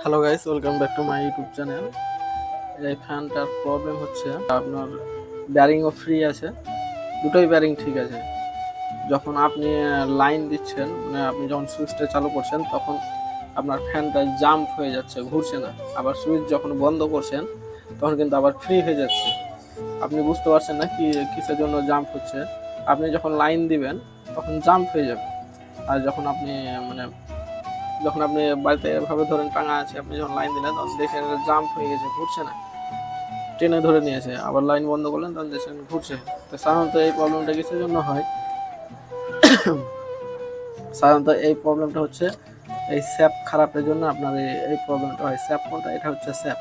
Hello guys, welcome back to my YouTube channel. এই ফ্যানটার problem হচ্ছে আপনার ব্যারিংও ফ্রি আছে, দুটোই ব্যারিং ঠিক আছে। যখন আপনি লাইন দিচ্ছেন, মানে আপনি যখন সুইচটা চালু করছেন তখন আপনার ফ্যানটা জাম্প হয়ে যাচ্ছে, ঘুরছে না। আবার সুইচ যখন বন্ধ করছেন তখন কিন্তু আবার ফ্রি হয়ে যাচ্ছে। আপনি বুঝতে পারছেন না কি কিসের জন্য জাম্প হচ্ছে। আপনি যখন লাইন দিবেন তখন জাম্প হয়ে যাবে, আর যখন আপনি বাড়িতে এভাবে ধরেন টাঙা আছে, আপনি যখন লাইন দিলেন তখন দেখেন জাম্প হয়ে গেছে, ঘুরছে না, টেনে ধরে নিয়েছে। আবার লাইন বন্ধ করলেন তখন দেখছেন ঘুরছে। তো সাধারণত এই প্রবলেমটা কিসের জন্য হয়? সাধারণত এই প্রবলেমটা হচ্ছে এই স্যাপ খারাপের জন্য আপনার এই প্রবলেমটা হয়। স্যাপ কোনটা? এটা হচ্ছে স্যাপ,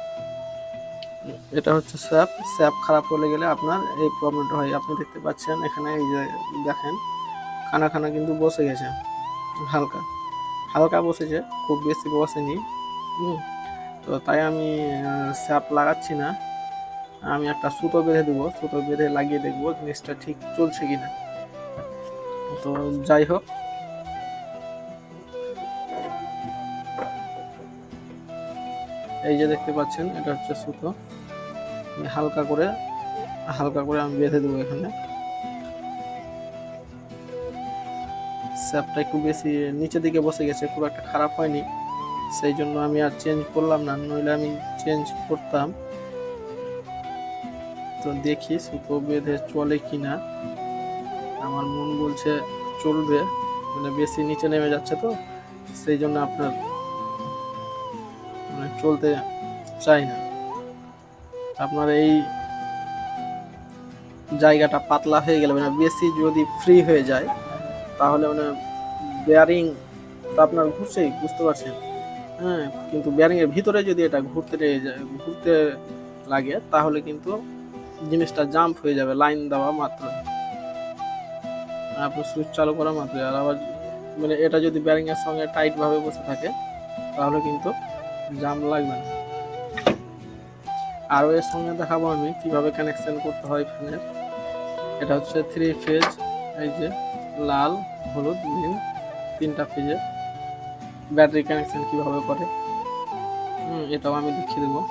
এটা হচ্ছে স্যাপ। স্যাপ খারাপ হলে গেলে আপনার এই প্রবলেমটা হয়। আপনি দেখতে পাচ্ছেন এখানে, এই যে দেখেন খানা খানা কিন্তু বসে গেছে, হালকা হালকা বসেছে, খুব বেশি বসেনি। তো তাই আমি স্যাপ লাগাচ্ছি না, আমি একটা সুতো বেঁধে দেবো, সুতো বেঁধে লাগিয়ে দেখবো জিনিসটা ঠিক চলছে কিনা। তো যাই হোক, এই যে দেখতে পাচ্ছেন এটা হচ্ছে সুতো, হালকা করে আমি বেঁধে দেবো এখানে। স্যাপটা একটু বেশি নিচের দিকে বসে গেছে, খুব একটা খারাপ হয়নি, সেই জন্য আমি আর চেঞ্জ করলাম না, নইলে আমি চেঞ্জ করতাম। তো দেখি সুতো বেঁধে চলে কিনা। আমার মন বলছে চলবে, মানে বেশি নিচে নেমে যাচ্ছে তো, সেই জন্য আপনার মানে চলতে চাই না। আপনার এই জায়গাটা পাতলা হয়ে গেলে, মানে বেশি যদি ফ্রি হয়ে যায় তাহলে মানে বেয়ারিং তো আপনার ঘুরছেই, বুঝতে পারছেন। হ্যাঁ, কিন্তু বেয়ারিং এর ভিতরে যদি এটা ঘুরতে লাগে তাহলে কিন্তু জিনিসটা জাম্প হয়ে যাবে লাইন দেওয়া মাত্র, আপনার সুইচ চালু করা মাত্র। আর আবার মানে এটা যদি বেয়ারিং এর সঙ্গে টাইট ভাবে বসে থাকে তাহলে কিন্তু জাম্প লাগবে না। আরও এর সঙ্গে দেখাবো আমি কিভাবে কানেকশন করতে হয় ফ্যানের। এটা হচ্ছে 3 ফেজ, এই যে লাল, হলুদ, নীল, 3টা ফেজের ব্যাটারি কানেকশন কিভাবে করে এটাও আমি দেখিয়ে দেবো।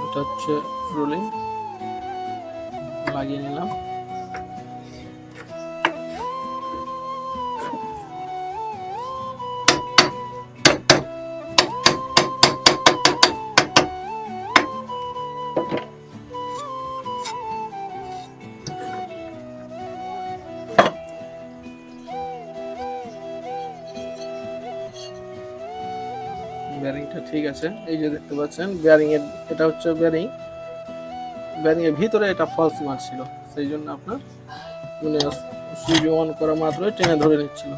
এটা হচ্ছে রোলিং, লাগিয়ে নিলাম। বেয়ারিংটা ঠিক আছে, এই যে দেখতে পাচ্ছেন বেয়ারিং এর, এটা হচ্ছে বেয়ারিং এর ভিতরে এটা ফলস মারছিল, সেই জন্য আপনার মানে সুইচ অন করা মাত্রই টেনে ধরে নিচ্ছিল।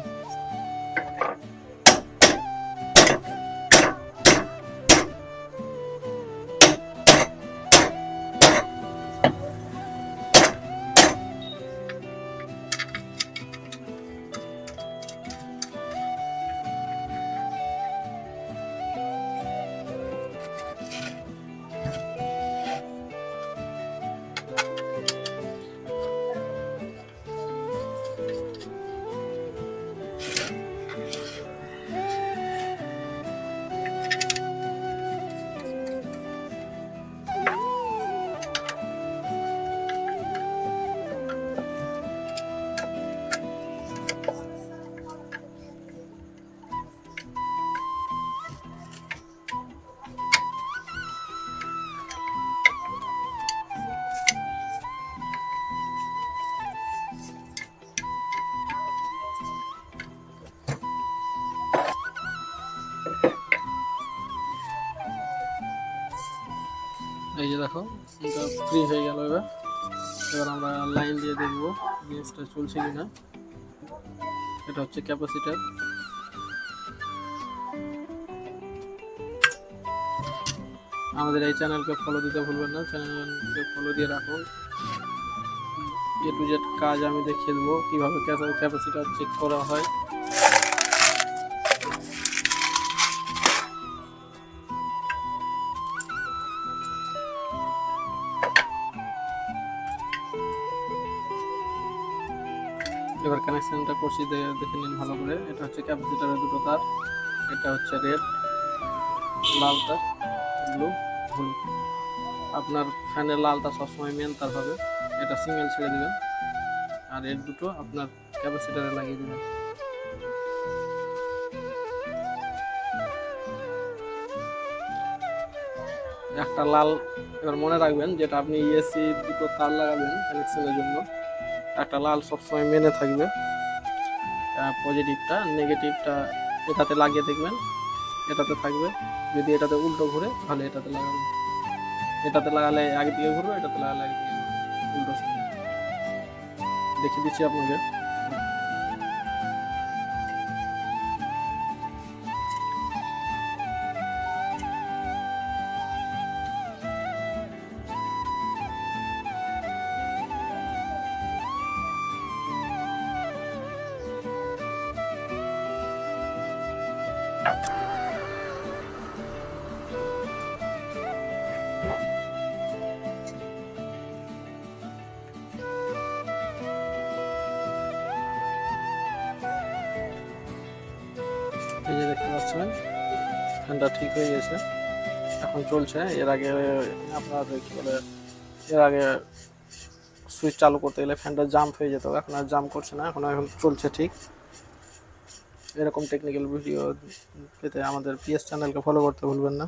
এই যে দেখো, এটা ফ্রি হয়ে গেল। এবার আমরা লাইন দিয়ে দেখবো জিনিসটা চলছে কিনা। এটা হচ্ছে ক্যাপাসিটার। আমাদের এই চ্যানেলকে ফলো দিতে ভুলবেন না, চ্যানেলকে ফলো দিয়ে রাখুন। এ টু জেড কাজ আমি দেখিয়ে দেবো কীভাবে ক্যাপাসিটার চেক করা হয়। এবার কানেকশনটা করছি, দেখে নিন ভালো করে। এটা হচ্ছে ক্যাপাসিটারের দুটো তার, এটা হচ্ছে রেড, লাল তার, ব্লু, হলুদ। আপনার ফ্যানের লাল তার সবসময় মেন তার হবে, এটা সিঙ্গেল ছেড়ে দেবেন। আর এর দুটো আপনার ক্যাপাসিটারে লাগিয়ে দেবেন। একটা লাল, এবার মনে রাখবেন যেটা আপনি এসি দুটো তার লাগাবেন কানেকশনের জন্য, একটা লাল সবসময় মেনে থাকবে, পজিটিভটা, নেগেটিভটা এটাতে লাগিয়ে দেখবেন, এটাতে থাকবে। যদি এটাতে উল্টো ঘুরে তাহলে এটাতে লাগাবেন, এটাতে লাগালে একদিকে ঘুরবে, এটাতে লাগালে একদিকে ঘুরবে, উল্টো সঙ্গে। দেখিয়ে দিচ্ছি আপনাকে। এই যে দেখতে পাচ্ছেন ফ্যানটা ঠিক হয়ে গেছে, এখন চলছে। এর আগে আপনার কি বলে, এর আগে সুইচ চালু করতে গেলে ফ্যানটা জাম্প হয়ে যেত, এখন আর জাম্প করছে না, এখন চলছে ঠিক। এরকম টেকনিক্যাল ভিডিও পেতে আমাদের পিএস চ্যানেলকে ফলো করতে ভুলবেন না।